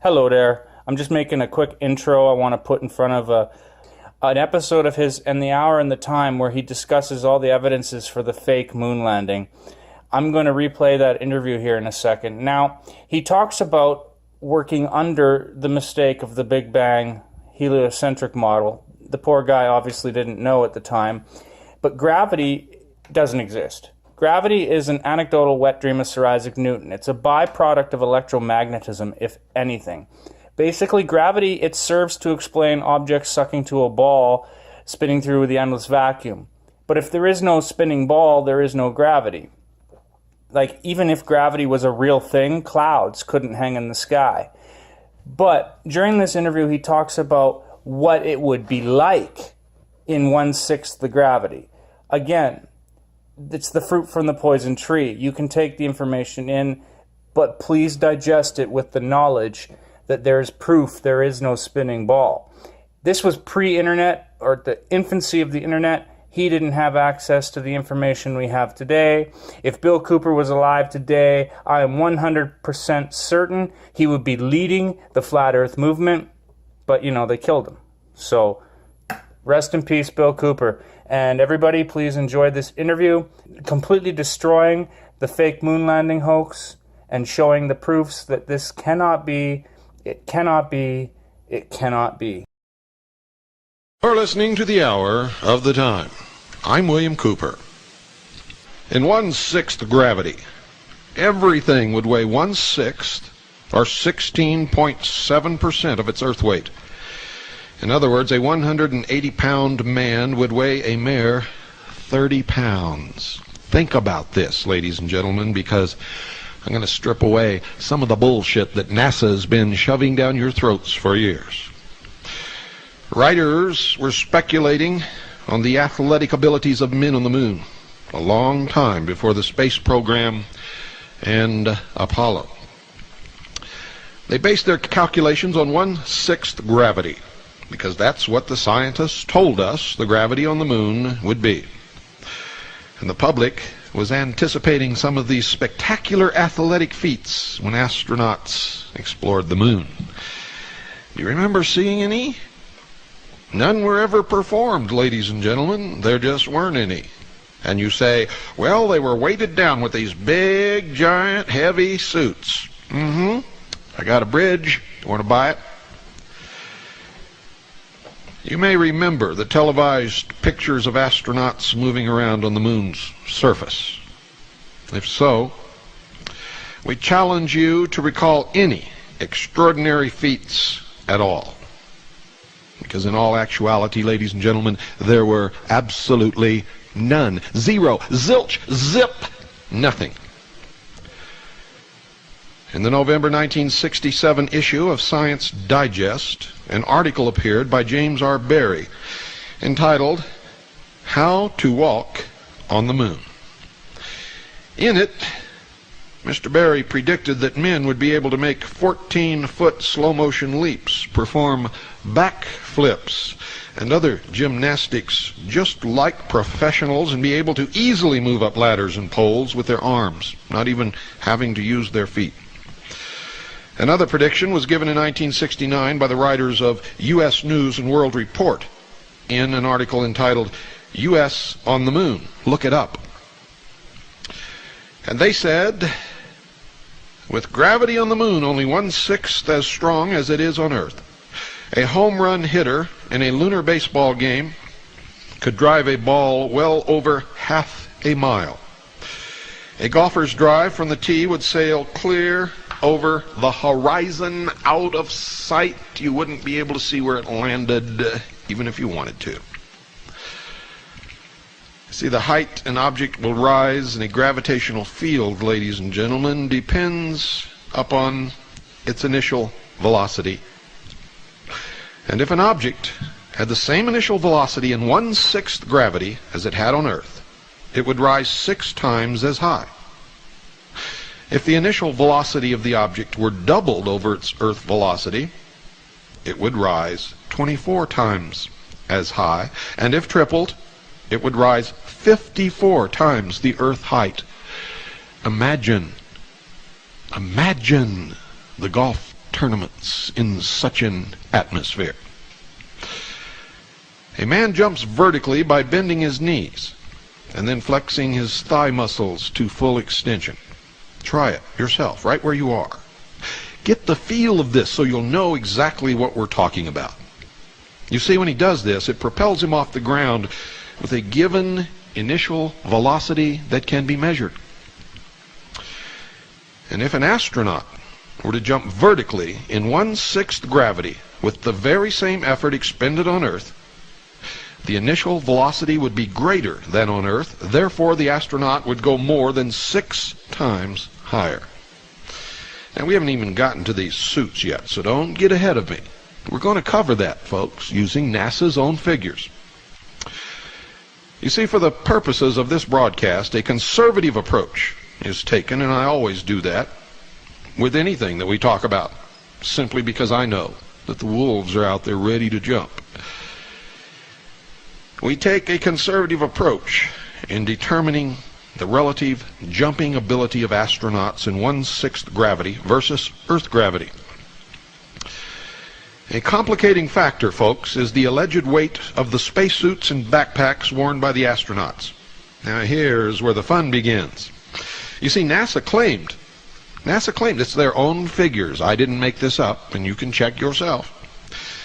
Hello there. I'm just making a quick intro I want to put in front of an episode of his And the Hour and the Time where he discusses all the evidences for the fake moon landing. I'm going to replay that interview here in a second. Now, he talks about working under the mistake of the Big Bang heliocentric model. The poor guy obviously didn't know at the time, but gravity doesn't exist. Gravity is an anecdotal wet dream of Sir Isaac Newton. It's a byproduct of electromagnetism, if anything. Basically, gravity, it serves to explain objects sucking to a ball spinning through the endless vacuum. But if there is no spinning ball, there is no gravity. Like, even if gravity was a real thing, clouds couldn't hang in the sky. But during this interview, he talks about what it would be like in 1/6 the gravity. Again, it's the fruit from the poison tree. You can take the information in, but please digest it with the knowledge that there is proof there is no spinning ball. This was pre-internet, or the infancy of the internet. He didn't have access to the information we have today. If Bill Cooper was alive today, I am 100% certain he would be leading the flat earth movement, but they killed him. So rest in peace, Bill Cooper. And everybody, please enjoy this interview, completely destroying the fake moon landing hoax and showing the proofs that this cannot be, it cannot be, it cannot be. You're listening to the Hour of the Time. I'm William Cooper. In 1/6 gravity, everything would weigh 1/6, or 16.7% of its earth weight. In other words, a 180-pound man would weigh a mere 30 pounds. Think about this, ladies and gentlemen, because I'm going to strip away some of the bullshit that NASA's been shoving down your throats for years. Writers were speculating on the athletic abilities of men on the moon a long time before the space program and Apollo. They based their calculations on 1/6 gravity, because that's what the scientists told us the gravity on the moon would be. And the public was anticipating some of these spectacular athletic feats when astronauts explored the moon. Do you remember seeing any? None were ever performed, ladies and gentlemen. There just weren't any. And you say, well, they were weighted down with these big, giant, heavy suits. I got a bridge. You want to buy it? You may remember the televised pictures of astronauts moving around on the moon's surface. If so, we challenge you to recall any extraordinary feats at all. Because in all actuality, ladies and gentlemen, there were absolutely none. Zero. Zilch. Zip. Nothing. In the November 1967 issue of Science Digest, an article appeared by James R. Barrie entitled, How to Walk on the Moon. In it, Mr. Barrie predicted that men would be able to make 14-foot slow-motion leaps, perform backflips, and other gymnastics just like professionals, and be able to easily move up ladders and poles with their arms, not even having to use their feet. Another prediction was given in 1969 by the writers of U.S. News and World Report in an article entitled, U.S. on the Moon. Look it up. And they said, with gravity on the moon only 1/6 as strong as it is on Earth, a home run hitter in a lunar baseball game could drive a ball well over half a mile. A golfer's drive from the tee would sail clear over the horizon, out of sight. You wouldn't be able to see where it landed, even if you wanted to. See, the height an object will rise in a gravitational field, ladies and gentlemen, depends upon its initial velocity. And if an object had the same initial velocity in 1/6 gravity as it had on Earth, it would rise 6 times as high. If the initial velocity of the object were doubled over its Earth velocity, it would rise 24 times as high. And if tripled, it would rise 54 times the Earth height. Imagine the gulf tournaments in such an atmosphere. A man jumps vertically by bending his knees and then flexing his thigh muscles to full extension. Try it yourself, right where you are. Get the feel of this so you'll know exactly what we're talking about. You see, when he does this, it propels him off the ground with a given initial velocity that can be measured. And if an astronaut were to jump vertically in 1/6 gravity with the very same effort expended on Earth, the initial velocity would be greater than on Earth. Therefore, the astronaut would go more than 6 times higher. And we haven't even gotten to these suits yet, so don't get ahead of me. We're going to cover that, folks, using NASA's own figures. You see, for the purposes of this broadcast, a conservative approach is taken, and I always do that with anything that we talk about, simply because I know that the wolves are out there ready to jump. We take a conservative approach in determining the relative jumping ability of astronauts in 1/6 gravity versus Earth gravity. A complicating factor, folks, is the alleged weight of the spacesuits and backpacks worn by the astronauts. Now here's where the fun begins. You see, NASA claimed, it's their own figures. I didn't make this up, and you can check yourself.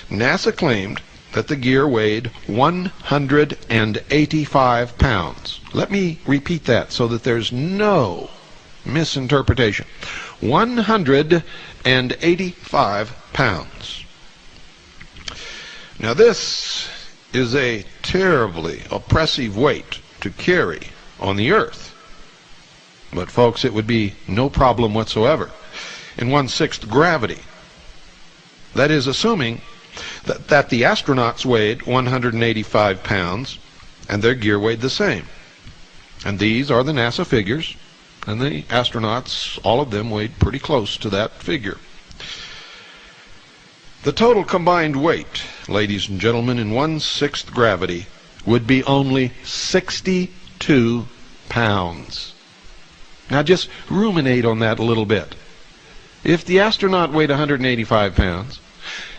NASA claimed that the gear weighed 185 pounds. Let me repeat that so that there's no misinterpretation. 185 pounds. Now this is a terribly oppressive weight to carry on the Earth. But folks, it would be no problem whatsoever in 1/6 gravity. That is, assuming that the astronauts weighed 185 pounds and their gear weighed the same. And these are the NASA figures, and the astronauts, all of them, weighed pretty close to that figure. The total combined weight, ladies and gentlemen, in 1/6 gravity would be only 62 pounds. Now just ruminate on that a little bit. If the astronaut weighed 185 pounds,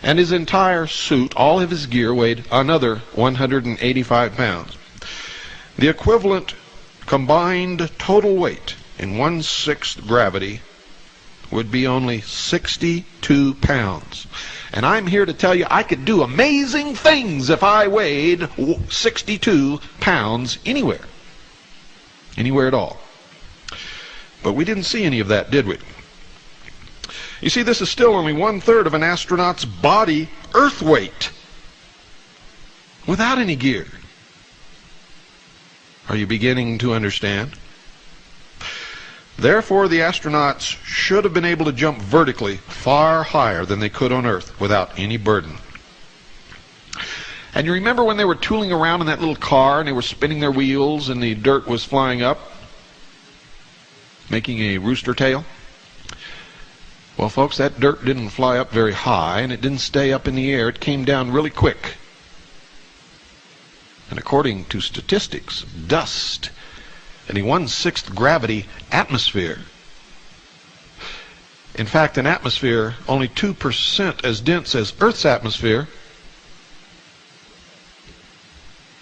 and his entire suit, all of his gear, weighed another 185 pounds, the equivalent combined total weight in 1/6 gravity would be only 62 pounds. And I'm here to tell you I could do amazing things if I weighed 62 pounds anywhere. Anywhere at all. But we didn't see any of that, did we? You see, this is still only 1/3 of an astronaut's body Earth weight, without any gear. Are you beginning to understand? Therefore, the astronauts should have been able to jump vertically far higher than they could on Earth without any burden. And you remember when they were tooling around in that little car and they were spinning their wheels and the dirt was flying up, making a rooster tail? Well, folks, that dirt didn't fly up very high, and it didn't stay up in the air. It came down really quick. And according to statistics, dust in a 1/6 gravity atmosphere, in fact, an atmosphere only 2% as dense as Earth's atmosphere,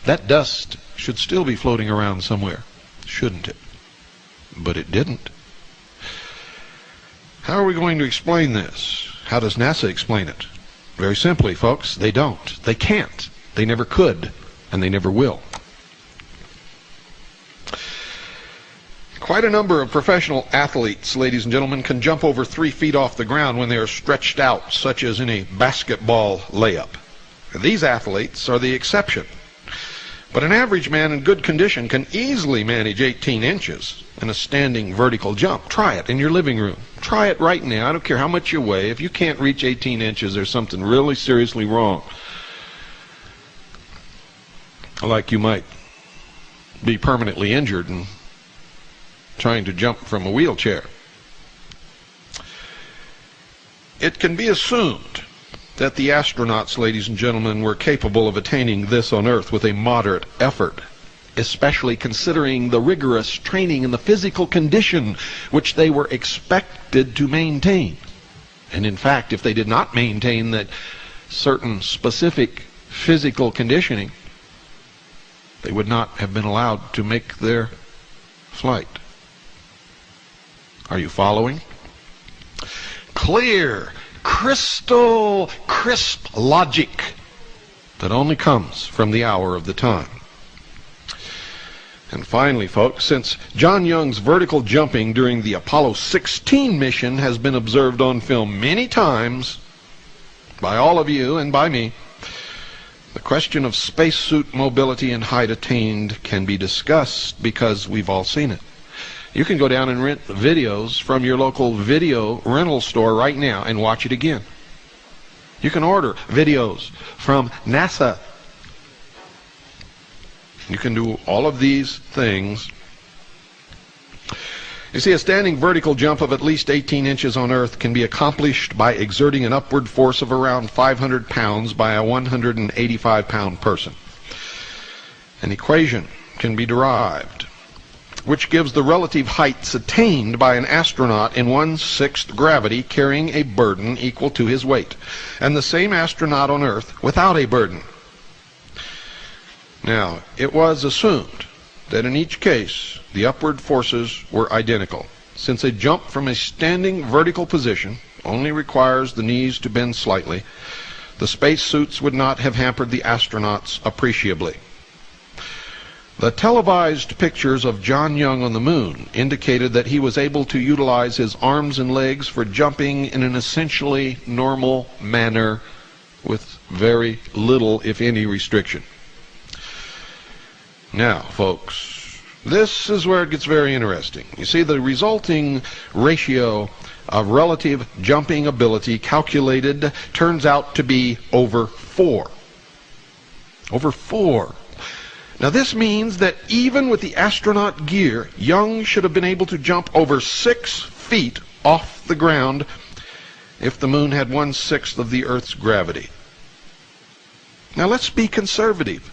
that dust should still be floating around somewhere, shouldn't it? But it didn't. How are we going to explain this? How does NASA explain it? Very simply, folks, they don't. They can't. They never could, and they never will. Quite a number of professional athletes, ladies and gentlemen, can jump over 3 feet off the ground when they are stretched out, such as in a basketball layup. These athletes are the exception. But an average man in good condition can easily manage 18 inches in a standing vertical jump. Try it in your living room. Try it right now. I don't care how much you weigh. If you can't reach 18 inches, there's something really seriously wrong. Like you might be permanently injured and trying to jump from a wheelchair. It can be assumed that the astronauts, ladies and gentlemen, were capable of attaining this on Earth with a moderate effort, especially considering the rigorous training and the physical condition which they were expected to maintain. And in fact, if they did not maintain that certain specific physical conditioning, they would not have been allowed to make their flight. Are you following? Clear, crystal crisp logic that only comes from the hour of the time. And finally, folks, since John Young's vertical jumping during the Apollo 16 mission has been observed on film many times by all of you and by me, the question of spacesuit mobility and height attained can be discussed because we've all seen it. You can go down and rent the videos from your local video rental store right now and watch it again. You can order videos from NASA. You can do all of these things. You see, a standing vertical jump of at least 18 inches on Earth can be accomplished by exerting an upward force of around 500 pounds by a 185-pound person. An equation can be derived which gives the relative heights attained by an astronaut in 1/6 gravity carrying a burden equal to his weight, and the same astronaut on Earth without a burden. Now, it was assumed that in each case the upward forces were identical, since a jump from a standing vertical position only requires the knees to bend slightly. The spacesuits would not have hampered the astronauts appreciably. The televised pictures of John Young on the moon indicated that he was able to utilize his arms and legs for jumping in an essentially normal manner with very little, if any, restriction. Now, folks, this is where it gets very interesting. You see, the resulting ratio of relative jumping ability calculated turns out to be over 4. Over 4. Now, this means that even with the astronaut gear, Young should have been able to jump over 6 feet off the ground if the moon had 1/6 of the Earth's gravity. Now, let's be conservative.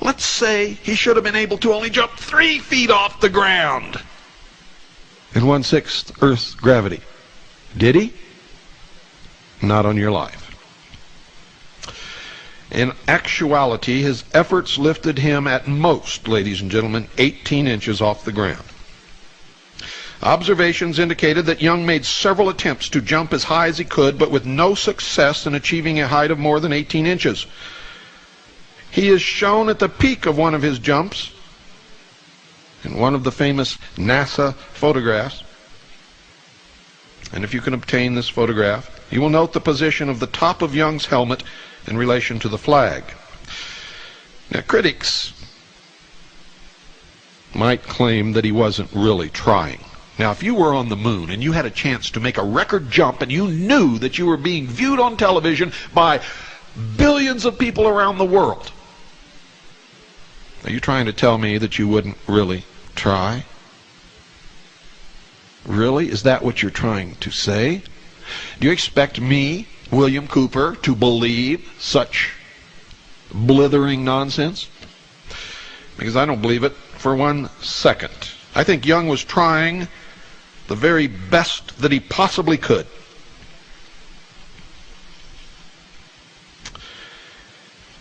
Let's say he should have been able to only jump 3 feet off the ground in 1/6 Earth's gravity. Did he? Not on your life. In actuality, his efforts lifted him at most, ladies and gentlemen, 18 inches off the ground. Observations indicated that Young made several attempts to jump as high as he could, but with no success in achieving a height of more than 18 inches. He is shown at the peak of one of his jumps in one of the famous NASA photographs. And if you can obtain this photograph, you will note the position of the top of Young's helmet in relation to the flag. Now, critics might claim that he wasn't really trying. Now, if you were on the moon and you had a chance to make a record jump and you knew that you were being viewed on television by billions of people around the world, are you trying to tell me that you wouldn't really try? Really? Is that what you're trying to say? Do you expect me, William Cooper, to believe such blithering nonsense? Because I don't believe it for 1 second. I think Young was trying the very best that he possibly could.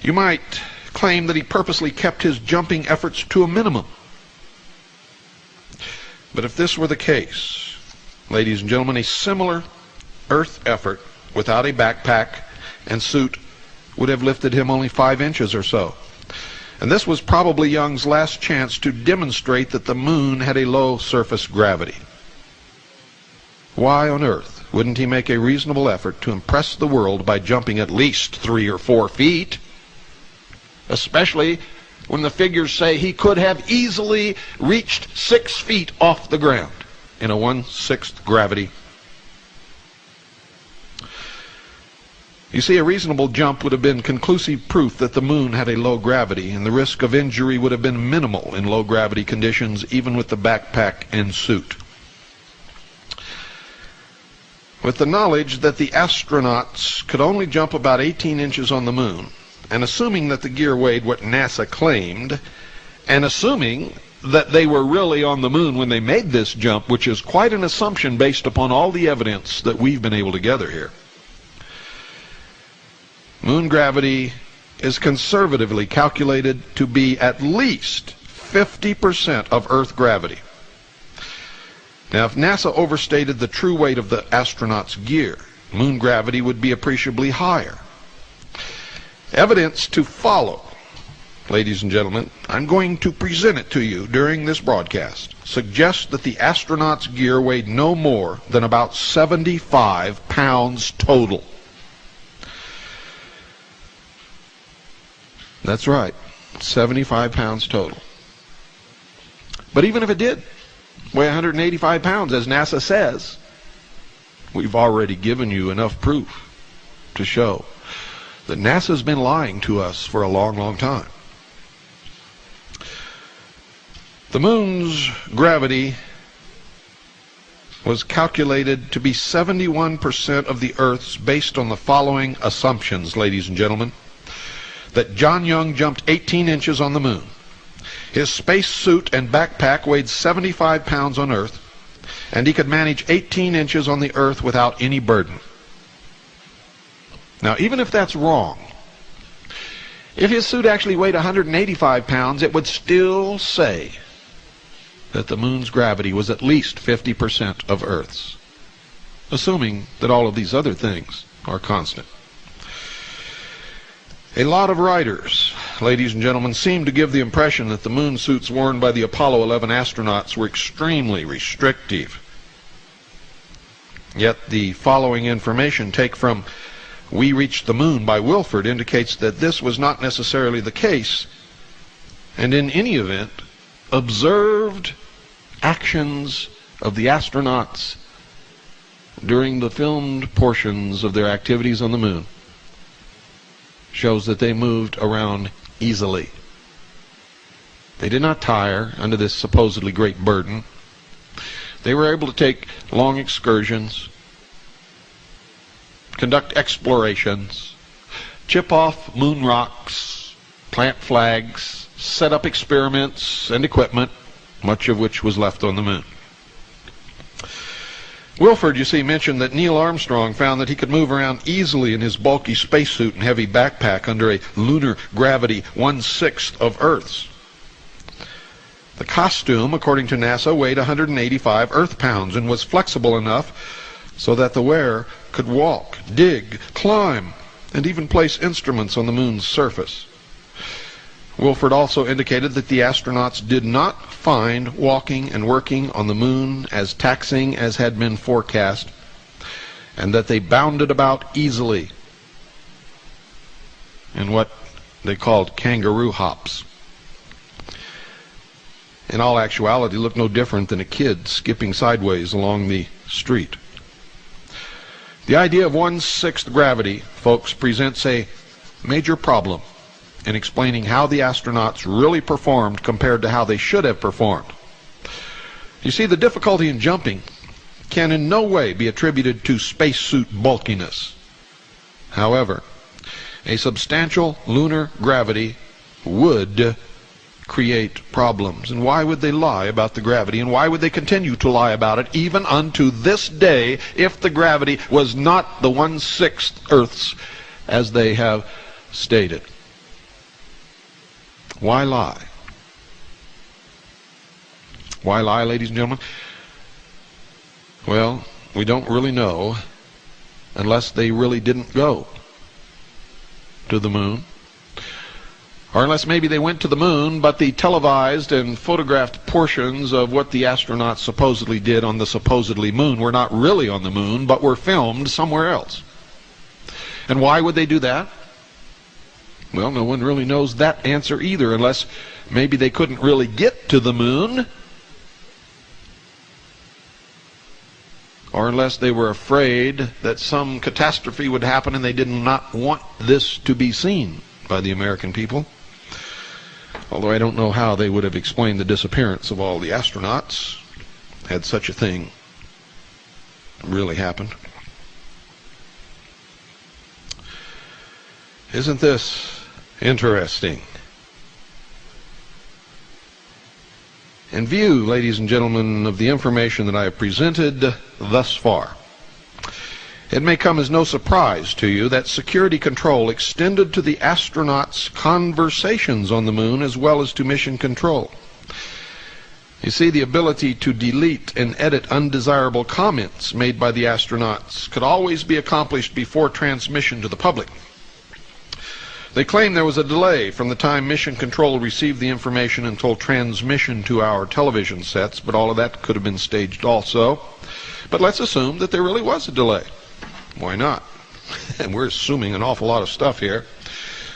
You might claim that he purposely kept his jumping efforts to a minimum. But if this were the case, ladies and gentlemen, a similar Earth effort without a backpack and suit would have lifted him only 5 inches or so. And this was probably Young's last chance to demonstrate that the moon had a low surface gravity. Why on earth wouldn't he make a reasonable effort to impress the world by jumping at least 3 or 4 feet? Especially when the figures say he could have easily reached 6 feet off the ground in a 1/6 gravity. You see, a reasonable jump would have been conclusive proof that the moon had a low gravity, and the risk of injury would have been minimal in low gravity conditions, even with the backpack and suit. With the knowledge that the astronauts could only jump about 18 inches on the moon, and assuming that the gear weighed what NASA claimed, and assuming that they were really on the moon when they made this jump, which is quite an assumption based upon all the evidence that we've been able to gather here. Moon gravity is conservatively calculated to be at least 50% of Earth gravity. Now, if NASA overstated the true weight of the astronauts' gear, moon gravity would be appreciably higher. Evidence to follow, ladies and gentlemen, I'm going to present it to you during this broadcast, suggests that the astronauts' gear weighed no more than about 75 pounds total. That's right, 75 pounds total. But even if it did weigh 185 pounds, as NASA says, we've already given you enough proof to show that NASA's been lying to us for a long, long time. The moon's gravity was calculated to be 71% of the Earth's based on the following assumptions, ladies and gentlemen. That John Young jumped 18 inches on the moon. His space suit and backpack weighed 75 pounds on Earth, and he could manage 18 inches on the Earth without any burden. Now, even if that's wrong, if his suit actually weighed 185 pounds, it would still say that the moon's gravity was at least 50% of Earth's, assuming that all of these other things are constant. A lot of writers, ladies and gentlemen, seem to give the impression that the moon suits worn by the Apollo 11 astronauts were extremely restrictive. Yet the following information, take from We Reached the Moon by Wilford, indicates that this was not necessarily the case, and in any event, observed actions of the astronauts during the filmed portions of their activities on the moon shows that they moved around easily. They did not tire under this supposedly great burden. They were able to take long excursions, conduct explorations, chip off moon rocks, plant flags, set up experiments and equipment, much of which was left on the moon. Wilford, you see, mentioned that Neil Armstrong found that he could move around easily in his bulky spacesuit and heavy backpack under a lunar gravity 1/6 of Earth's. The costume, according to NASA, weighed 185 Earth pounds and was flexible enough so that the wearer could walk, dig, climb, and even place instruments on the moon's surface. Wilford also indicated that the astronauts did not find walking and working on the moon as taxing as had been forecast, and that they bounded about easily in what they called kangaroo hops. In all actuality, looked no different than a kid skipping sideways along the street. The idea of 1/6 gravity, folks, presents a major problem in explaining how the astronauts really performed compared to how they should have performed. You see, the difficulty in jumping can in no way be attributed to spacesuit bulkiness. However, a substantial lunar gravity would create problems. And why would they lie about the gravity? And why would they continue to lie about it even unto this day if the gravity was not the 1/6 Earth's as they have stated? Why lie? Why lie, ladies and gentlemen? Well, we don't really know unless they really didn't go to the moon. Or unless maybe they went to the moon, but the televised and photographed portions of what the astronauts supposedly did on the supposedly moon were not really on the moon, but were filmed somewhere else. And why would they do that? Well, no one really knows that answer either, unless maybe they couldn't really get to the moon, or unless they were afraid that some catastrophe would happen and they did not want this to be seen by the American people. Although I don't know how they would have explained the disappearance of all the astronauts had such a thing really happened. Isn't this interesting? in view, ladies and gentlemen, of the information that I have presented thus far, it may come as no surprise to you that security control extended to the astronauts' conversations on the moon as well as to mission control. You see, the ability to delete and edit undesirable comments made by the astronauts could always be accomplished before transmission to the public. They claim there was a delay from the time Mission Control received the information until transmission to our television sets, but all of that could have been staged also. But let's assume that there really was a delay. Why not? And we're assuming an awful lot of stuff here,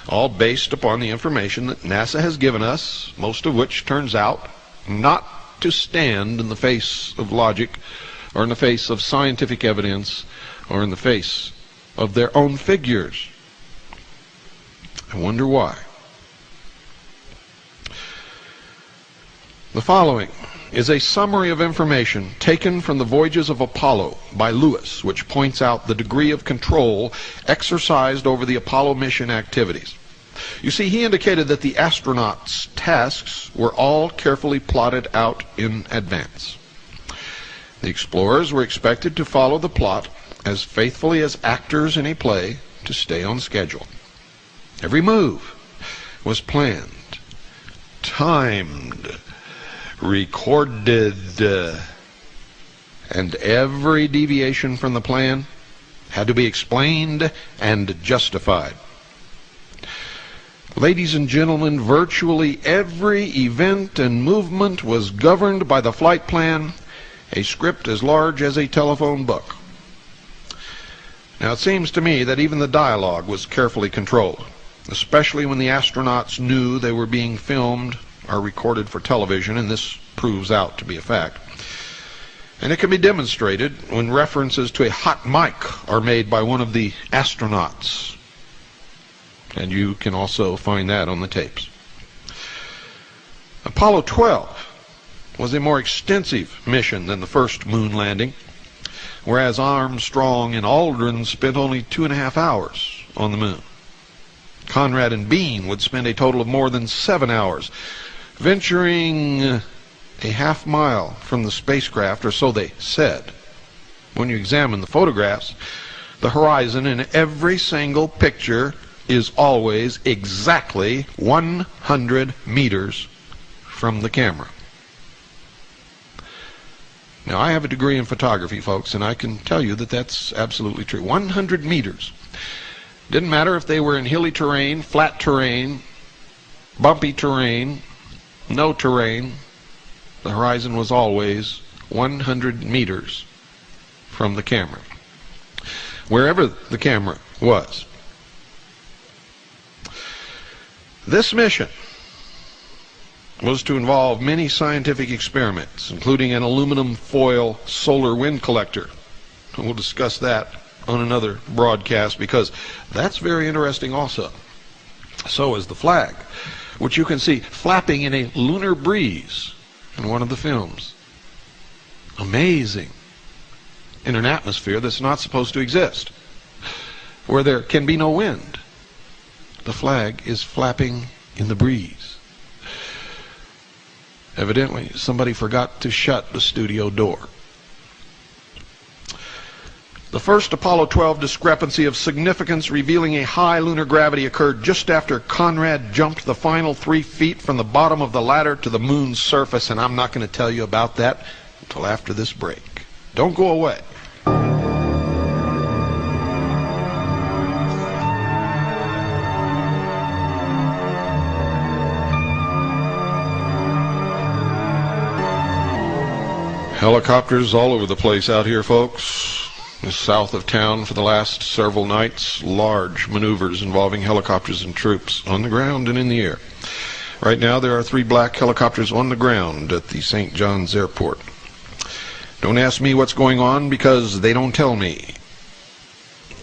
all based upon the information that NASA has given us, most of which turns out not to stand in the face of logic, or in the face of scientific evidence, or in the face of their own figures. I wonder why. The following is a summary of information taken from the Voyages of Apollo by Lewis, which points out the degree of control exercised over the Apollo mission activities. You see, he indicated that the astronauts' tasks were all carefully plotted out in advance. The explorers were expected to follow the plot as faithfully as actors in a play to stay on schedule. Every move was planned, timed, recorded, and every deviation from the plan had to be explained and justified. Ladies and gentlemen, virtually every event and movement was governed by the flight plan, a script as large as a telephone book. Now, it seems to me that even the dialogue was carefully controlled, especially when the astronauts knew they were being filmed or recorded for television, and this proves out to be a fact. And it can be demonstrated when references to a hot mic are made by one of the astronauts. And you can also find that on the tapes. Apollo 12 was a more extensive mission than the first moon landing, whereas Armstrong and Aldrin spent only 2.5 hours on the moon. Conrad and Bean would spend a total of more than 7 hours, venturing a half mile from the spacecraft, or so they said. When you examine the photographs, the horizon in every single picture is always exactly 100 meters from the camera. Now, I have a degree in photography, folks, and I can tell you that that's absolutely true. 100 meters. Didn't matter if they were in hilly terrain, flat terrain, bumpy terrain, no terrain. The horizon was always 100 meters from the camera, wherever the camera was. This mission was to involve many scientific experiments, including an aluminum foil solar wind collector. And we'll discuss that on another broadcast, because that's very interesting also. So is the flag, which you can see flapping in a lunar breeze in one of the films. Amazing. In an atmosphere that's not supposed to exist, where there can be no wind. The flag is flapping in the breeze. Evidently, somebody forgot to shut the studio door. The first Apollo 12 discrepancy of significance revealing a high lunar gravity occurred just after Conrad jumped the final 3 feet from the bottom of the ladder to the moon's surface, and I'm not going to tell you about that until after this break. Don't go away. Helicopters all over the place out here, folks. South of town for the last several nights, large maneuvers involving helicopters and troops on the ground and in the air. Right now there are 3 black helicopters on the ground at the St. John's Airport. Don't ask me what's going on, because they don't tell me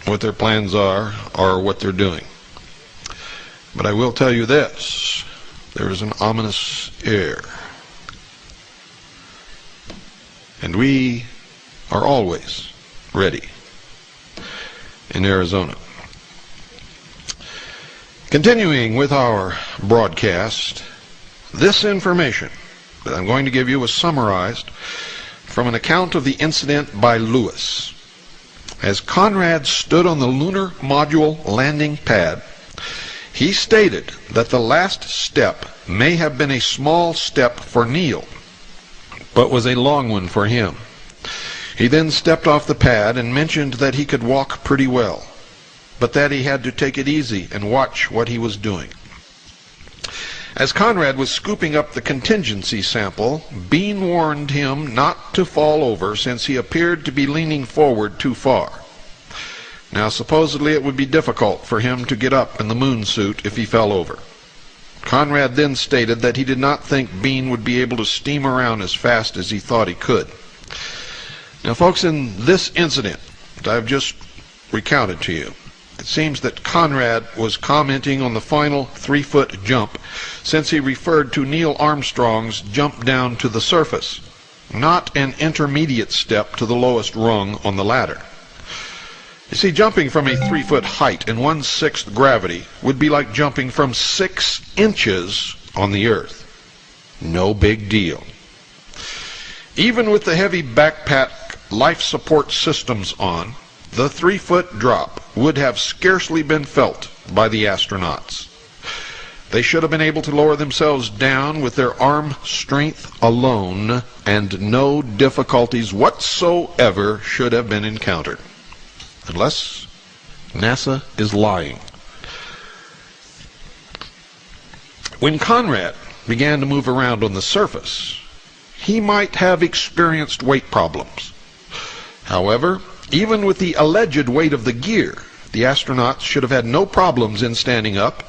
what their plans are or what they're doing. But I will tell you this: there is an ominous air. And we are always ready in Arizona. Continuing with our broadcast, this information that I'm going to give you was summarized from an account of the incident by Lewis. As Conrad stood on the lunar module landing pad, he stated that the last step may have been a small step for Neil, but was a long one for him. He then stepped off the pad and mentioned that he could walk pretty well, but that he had to take it easy and watch what he was doing. As Conrad was scooping up the contingency sample, Bean warned him not to fall over since he appeared to be leaning forward too far. Now, supposedly it would be difficult for him to get up in the moon suit if he fell over. Conrad then stated that he did not think Bean would be able to steam around as fast as he thought he could. Now, folks, in this incident that I've just recounted to you, it seems that Conrad was commenting on the final 3-foot jump since he referred to Neil Armstrong's jump down to the surface, not an intermediate step to the lowest rung on the ladder. You see, jumping from a 3-foot height in 1/6 gravity would be like jumping from 6 inches on the earth. No big deal. Even with the heavy backpack life support systems on, the 3-foot drop would have scarcely been felt by the astronauts. They should have been able to lower themselves down with their arm strength alone, and no difficulties whatsoever should have been encountered. Unless NASA is lying. When Conrad began to move around on the surface, he might have experienced weight problems. However, even with the alleged weight of the gear, the astronauts should have had no problems in standing up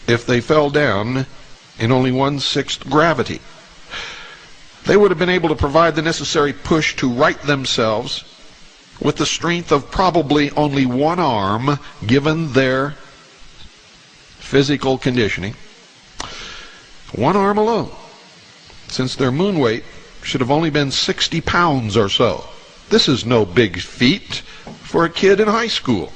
if they fell down in only 1/6 gravity. They would have been able to provide the necessary push to right themselves with the strength of probably only one arm, given their physical conditioning. One arm alone, since their moon weight should have only been 60 pounds or so. This is no big feat for a kid in high school.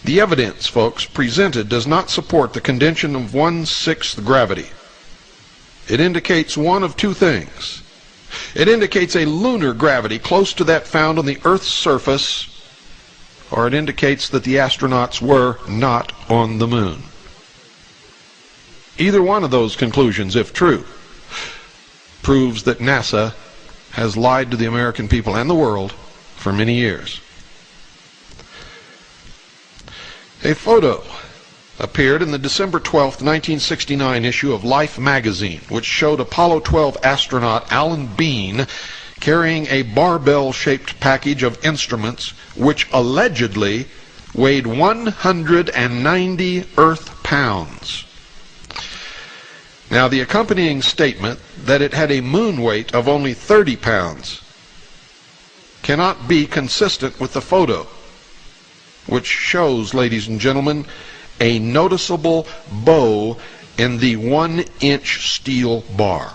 The evidence, folks, presented does not support the condition of 1/6 gravity. It indicates one of two things. It indicates a lunar gravity close to that found on the Earth's surface, or it indicates that the astronauts were not on the moon. Either one of those conclusions, if true, proves that NASA has lied to the American people and the world for many years. A photo appeared in the December 12, 1969 issue of Life magazine, which showed Apollo 12 astronaut Alan Bean carrying a barbell-shaped package of instruments which allegedly weighed 190 Earth pounds. Now, the accompanying statement that it had a moon weight of only 30 pounds cannot be consistent with the photo, which shows, ladies and gentlemen, a noticeable bow in the 1-inch steel bar.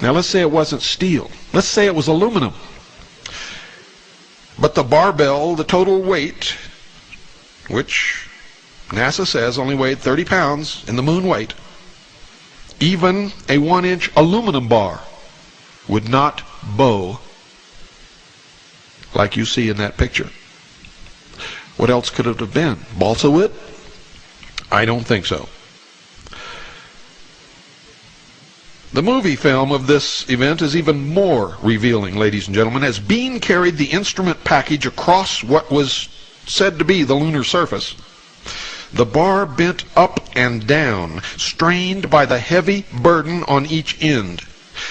Now, let's say it wasn't steel. Let's say it was aluminum. But the barbell, the total weight, which NASA says only weighed 30 pounds in the moon weight, even a 1-inch aluminum bar would not bow like you see in that picture. What else could it have been? Balsa wood? I don't think so. The movie film of this event is even more revealing, ladies and gentlemen, as Bean carried the instrument package across what was said to be the lunar surface. The bar bent up and down, strained by the heavy burden on each end.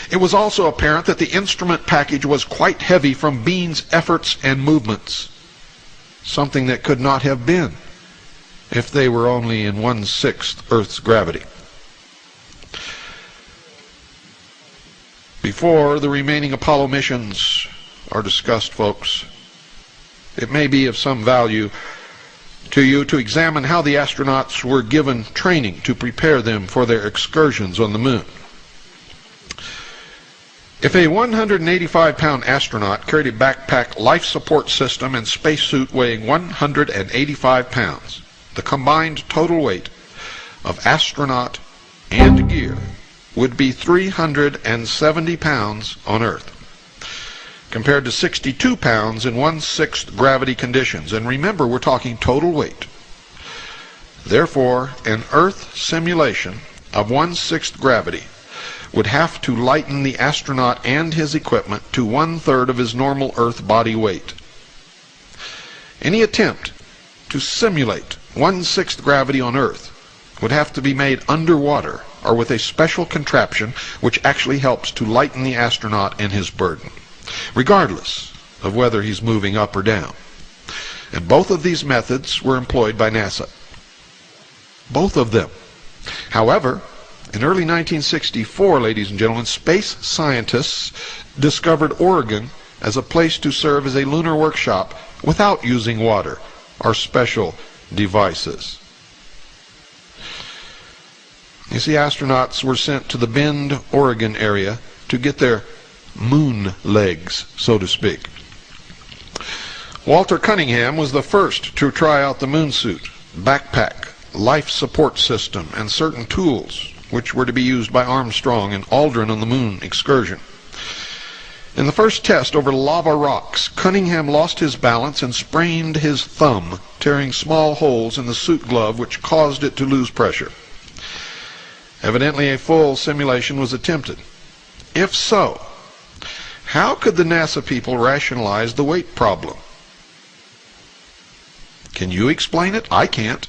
It was also apparent that the instrument package was quite heavy from Bean's efforts and movements, something that could not have been if they were only in 1/6 Earth's gravity. Before the remaining Apollo missions are discussed, folks, it may be of some value to you to examine how the astronauts were given training to prepare them for their excursions on the moon. If a 185-pound astronaut carried a backpack, life support system, and spacesuit weighing 185 pounds, the combined total weight of astronaut and gear would be 370 pounds on Earth, compared to 62 pounds in 1/6 gravity conditions. And remember, we're talking total weight. Therefore, an Earth simulation of 1/6 gravity would have to lighten the astronaut and his equipment to 1/3 of his normal Earth body weight. Any attempt to simulate 1/6 gravity on Earth would have to be made underwater or with a special contraption which actually helps to lighten the astronaut and his burden, regardless of whether he's moving up or down. And both of these methods were employed by NASA. Both of them. However, in early 1964, ladies and gentlemen, space scientists discovered Oregon as a place to serve as a lunar workshop without using water or special devices. You see, astronauts were sent to the Bend, Oregon area to get their moon legs, so to speak. Walter Cunningham was the first to try out the moon suit, backpack, life support system, and certain tools which were to be used by Armstrong and Aldrin on the moon excursion. In the first test over lava rocks, Cunningham lost his balance and sprained his thumb, tearing small holes in the suit glove which caused it to lose pressure. Evidently a full simulation was attempted. If so, how could the NASA people rationalize the weight problem? Can you explain it? I can't.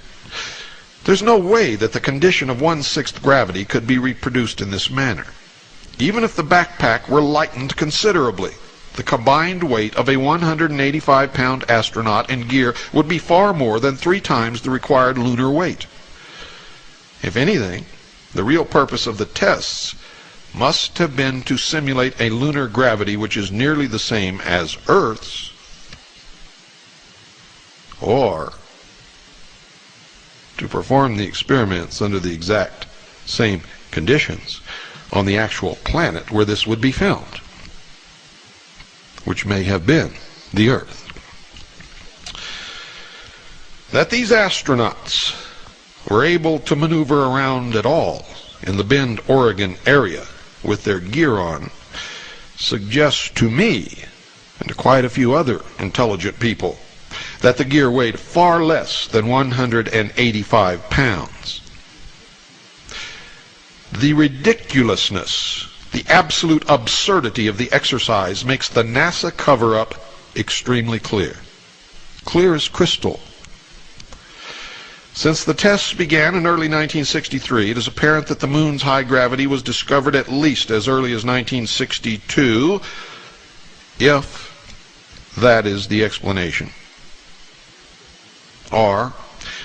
There's no way that the condition of 1/6 gravity could be reproduced in this manner. Even if the backpack were lightened considerably, the combined weight of a 185-pound astronaut and gear would be far more than 3 times the required lunar weight. If anything, the real purpose of the tests must have been to simulate a lunar gravity which is nearly the same as Earth's, or to perform the experiments under the exact same conditions on the actual planet where this would be filmed, which may have been the Earth. That these astronauts were able to maneuver around at all in the Bend, Oregon area with their gear on suggests to me, and to quite a few other intelligent people, that the gear weighed far less than 185 pounds. The ridiculousness, the absolute absurdity of the exercise makes the NASA cover-up extremely clear. Clear as crystal. Since the tests began in early 1963, it is apparent that the moon's high gravity was discovered at least as early as 1962, if that is the explanation. Or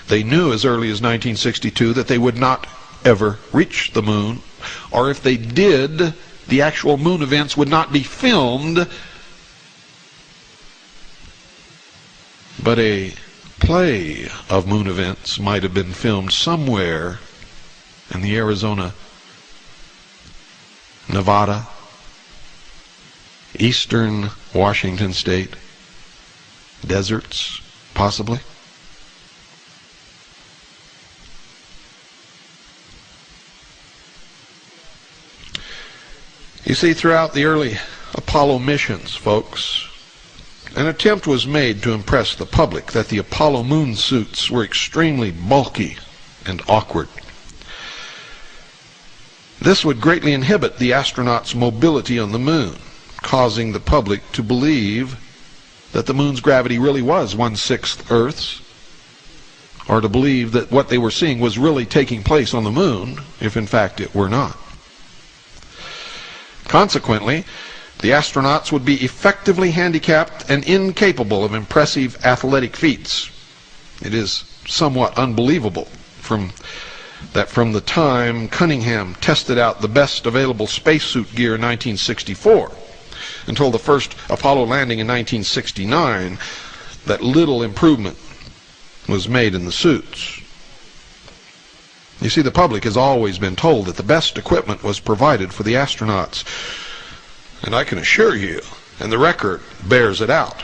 they knew as early as 1962 that they would not ever reach the moon, or if they did, the actual moon events would not be filmed, but a play of moon events might have been filmed somewhere in the Arizona, Nevada, eastern Washington state deserts, possibly. You see, throughout the early Apollo missions, folks, an attempt was made to impress the public that the Apollo moon suits were extremely bulky and awkward. This would greatly inhibit the astronauts' mobility on the moon, causing the public to believe that the moon's gravity really was 1/6 Earth's, or to believe that what they were seeing was really taking place on the moon, if in fact it were not. Consequently, the astronauts would be effectively handicapped and incapable of impressive athletic feats. It is somewhat unbelievable that from the time Cunningham tested out the best available spacesuit gear in 1964 until the first Apollo landing in 1969, that little improvement was made in the suits. You see, the public has always been told that the best equipment was provided for the astronauts. And I can assure you, and the record bears it out,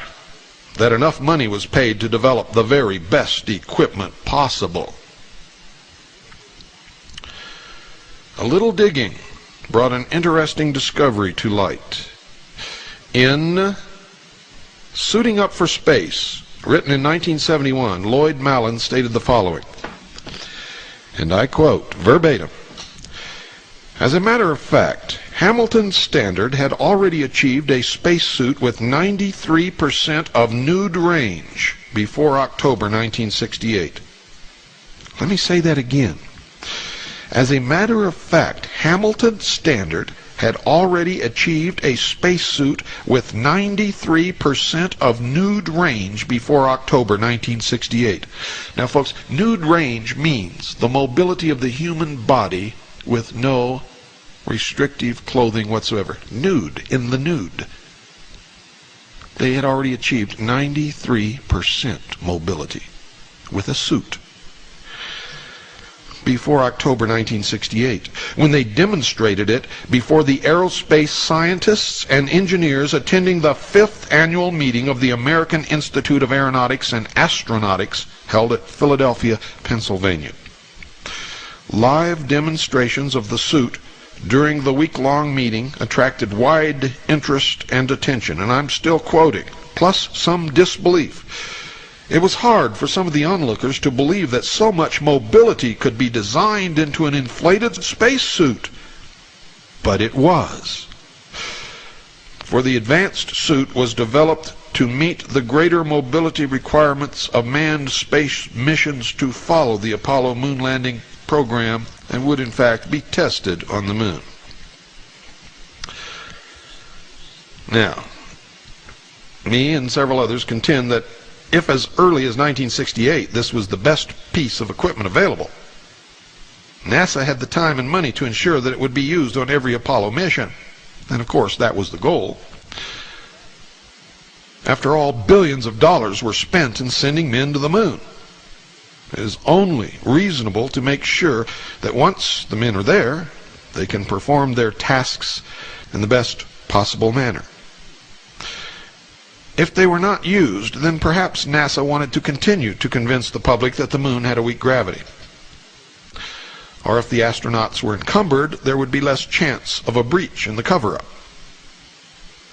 that enough money was paid to develop the very best equipment possible. A little digging brought an interesting discovery to light. In Suiting Up for Space, written in 1971, Lloyd Malin stated the following, and I quote verbatim, "As a matter of fact, Hamilton's Standard had already achieved a spacesuit with 93% of nude range before October 1968. Let me say that again. As a matter of fact, Hamilton's Standard had already achieved a spacesuit with 93% of nude range before October 1968. Now, folks, nude range means the mobility of the human body with no restrictive clothing whatsoever. Nude, in the nude. They had already achieved 93% mobility with a suit before October 1968, when they demonstrated it before the aerospace scientists and engineers attending the 5th annual meeting of the American Institute of Aeronautics and Astronautics held at Philadelphia, Pennsylvania. Live demonstrations of the suit during the week-long meeting attracted wide interest and attention, and I'm still quoting, plus some disbelief. It was hard for some of the onlookers to believe that so much mobility could be designed into an inflated spacesuit. But it was. For the advanced suit was developed to meet the greater mobility requirements of manned space missions to follow the Apollo moon landing program and would in fact be tested on the moon. Now, me and several others contend that if as early as 1968 this was the best piece of equipment available, NASA had the time and money to ensure that it would be used on every Apollo mission. And of course that was the goal. After all, billions of dollars were spent in sending men to the moon. It is only reasonable to make sure that once the men are there, they can perform their tasks in the best possible manner. If they were not used, then perhaps NASA wanted to continue to convince the public that the moon had a weak gravity. Or if the astronauts were encumbered, there would be less chance of a breach in the cover-up.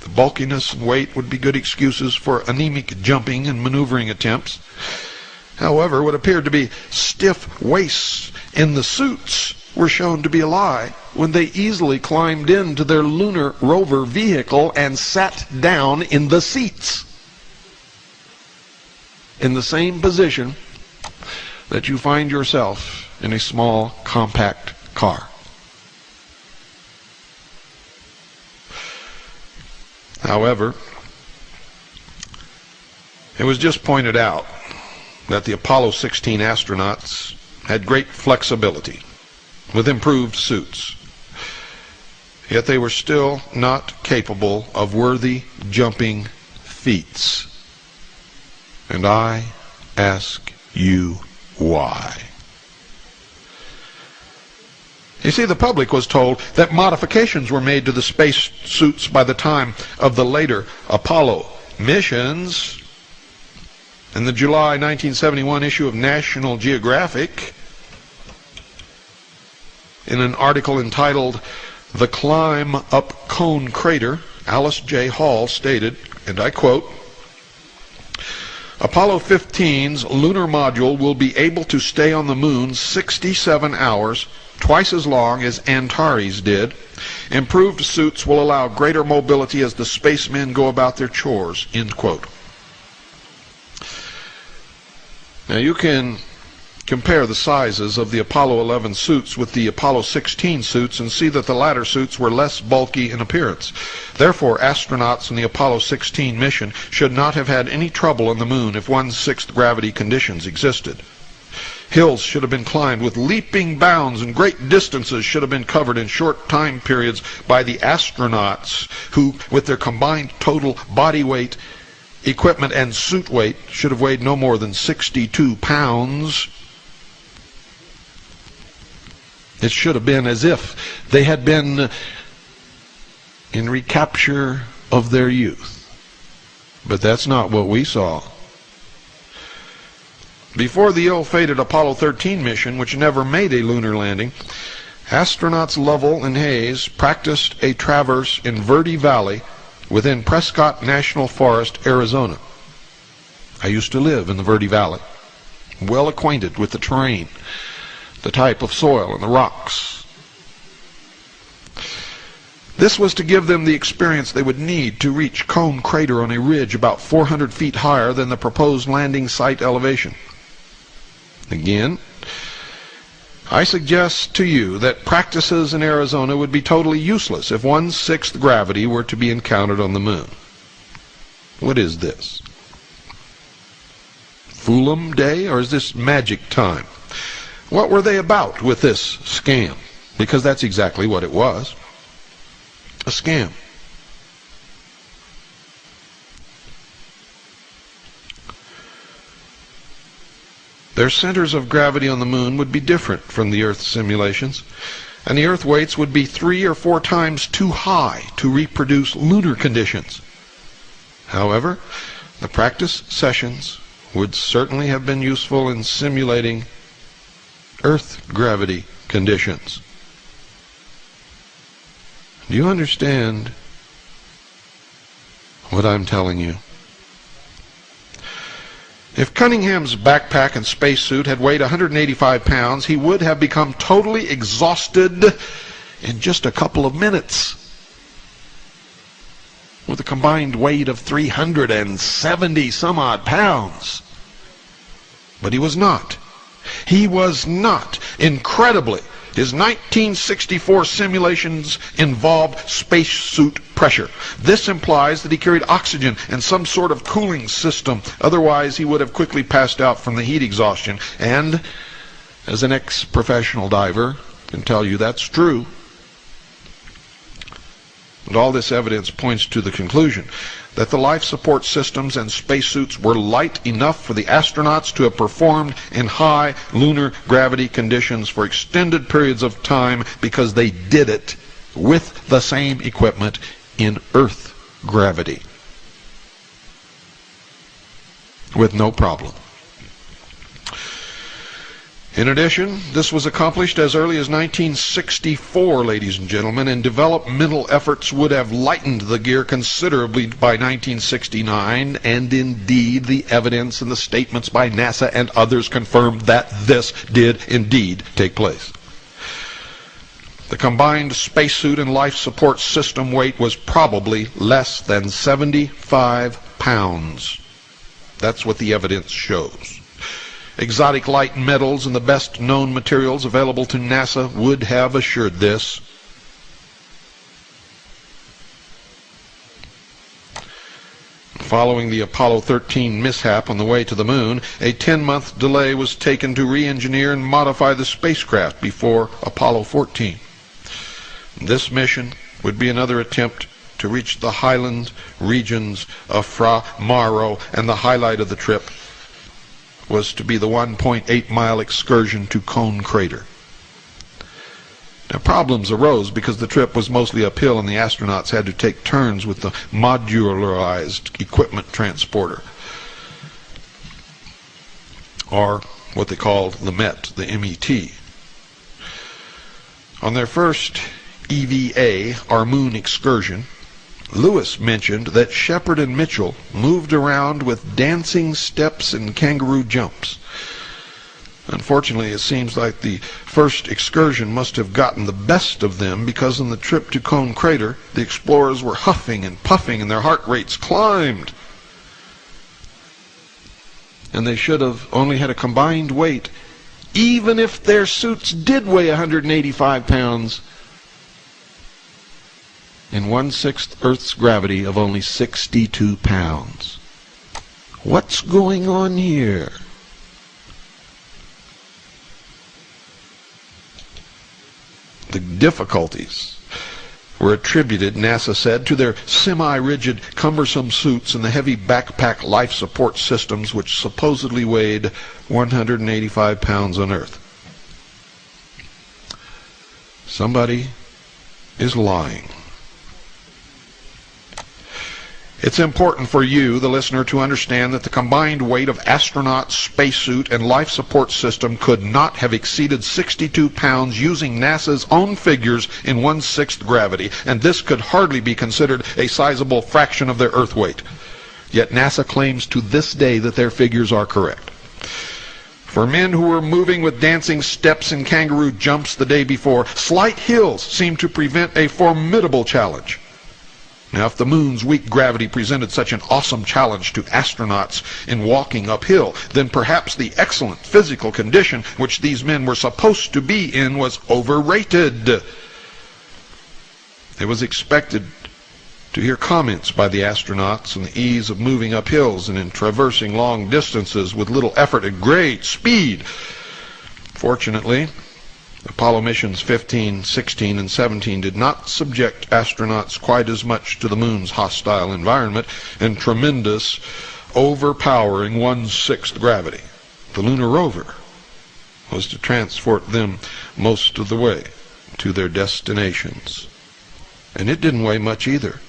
The bulkiness and weight would be good excuses for anemic jumping and maneuvering attempts. However, what appeared to be stiff waists in the suits were shown to be a lie when they easily climbed into their lunar rover vehicle and sat down in the seats, in the same position that you find yourself in a small, compact car. However, it was just pointed out that the Apollo 16 astronauts had great flexibility with improved suits. Yet they were still not capable of worthy jumping feats. And I ask you why. You see, the public was told that modifications were made to the space suits by the time of the later Apollo missions. In the July 1971 issue of National Geographic, in an article entitled "The Climb Up Cone Crater," Alice J. Hall stated, and I quote, "Apollo 15's lunar module will be able to stay on the moon 67 hours, twice as long as Antares did. Improved suits will allow greater mobility as the spacemen go about their chores," end quote. Now you can compare the sizes of the Apollo 11 suits with the Apollo 16 suits and see that the latter suits were less bulky in appearance. Therefore, astronauts in the Apollo 16 mission should not have had any trouble on the moon if 1/6 gravity conditions existed. Hills should have been climbed with leaping bounds, and great distances should have been covered in short time periods by the astronauts who, with their combined total body weight, equipment, and suit weight, should have weighed no more than 62 pounds. It should have been as if they had been in recapture of their youth. But that's not what we saw. Before the ill-fated Apollo 13 mission, which never made a lunar landing, astronauts Lovell and Hayes practiced a traverse in Verde Valley within Prescott National Forest, Arizona. I used to live in the Verde Valley, well acquainted with the terrain, the type of soil, and the rocks. This was to give them the experience they would need to reach Cone Crater on a ridge about 400 feet higher than the proposed landing site elevation. Again, I suggest to you that practices in Arizona would be totally useless if 1/6 gravity were to be encountered on the moon. What is this? Fool 'em day, or is this magic time? What were they about with this scam? Because that's exactly what it was. A scam. Their centers of gravity on the moon would be different from the Earth simulations, and the Earth weights would be 3 or 4 times too high to reproduce lunar conditions. However, the practice sessions would certainly have been useful in simulating Earth gravity conditions. Do you understand what I'm telling you? If Cunningham's backpack and spacesuit had weighed 185 pounds, he would have become totally exhausted in just a couple of minutes. With a combined weight of 370 some odd pounds. But he was not. He was not. Incredibly, his 1964 simulations involved spacesuit pressure. This implies that he carried oxygen and some sort of cooling system. Otherwise, he would have quickly passed out from the heat exhaustion. And, as an ex-professional diver, I can tell you that's true. And all this evidence points to the conclusion that the life support systems and spacesuits were light enough for the astronauts to have performed in high lunar gravity conditions for extended periods of time because they did it with the same equipment in Earth gravity with no problem. In addition, this was accomplished as early as 1964, ladies and gentlemen, and developmental efforts would have lightened the gear considerably by 1969, and indeed the evidence and the statements by NASA and others confirmed that this did indeed take place. The combined spacesuit and life support system weight was probably less than 75 pounds. That's what the evidence shows. Exotic light metals and the best known materials available to NASA would have assured this. Following the Apollo 13 mishap on the way to the moon, a 10-month delay was taken to re-engineer and modify the spacecraft before Apollo 14. This mission would be another attempt to reach the highland regions of Fra Mauro, and the highlight of the trip was to be the 1.8-mile excursion to Cone Crater. Now, problems arose because the trip was mostly uphill and the astronauts had to take turns with the modularized equipment transporter, or what they called the MET, the MET. On their first EVA, or moon excursion, Lewis mentioned that Shepard and Mitchell moved around with dancing steps and kangaroo jumps. Unfortunately, it seems like the first excursion must have gotten the best of them, because on the trip to Cone Crater, the explorers were huffing and puffing and their heart rates climbed. And they should have only had a combined weight, even if their suits did weigh 185 pounds, in 1/6 Earth's gravity of only 62 pounds. What's going on here? The difficulties were attributed, NASA said, to their semi-rigid, cumbersome suits and the heavy backpack life support systems, which supposedly weighed 185 pounds on Earth. Somebody is lying. It's important for you, the listener, to understand that the combined weight of astronaut, spacesuit, and life support system could not have exceeded 62 pounds using NASA's own figures in 1/6 gravity, and this could hardly be considered a sizable fraction of their Earth weight. Yet NASA claims to this day that their figures are correct. For men who were moving with dancing steps and kangaroo jumps the day before, slight hills seemed to present a formidable challenge. Now, if the moon's weak gravity presented such an awesome challenge to astronauts in walking uphill, then perhaps the excellent physical condition which these men were supposed to be in was overrated. It was expected to hear comments by the astronauts on the ease of moving up hills and in traversing long distances with little effort at great speed. Fortunately, Apollo missions 15, 16, and 17 did not subject astronauts quite as much to the moon's hostile environment and tremendous, overpowering 1/6 gravity. The lunar rover was to transport them most of the way to their destinations. And it didn't weigh much either.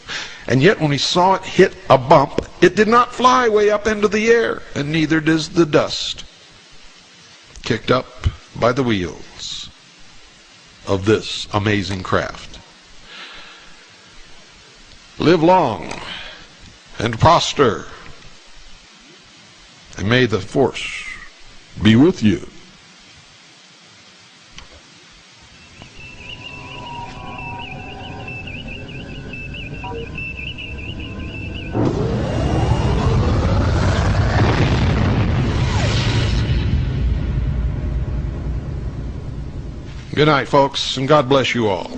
And yet when he saw it hit a bump, it did not fly way up into the air, and neither does the dust kicked up by the wheels of this amazing craft. Live long and prosper, and may the force be with you. Good night, folks, and God bless you all.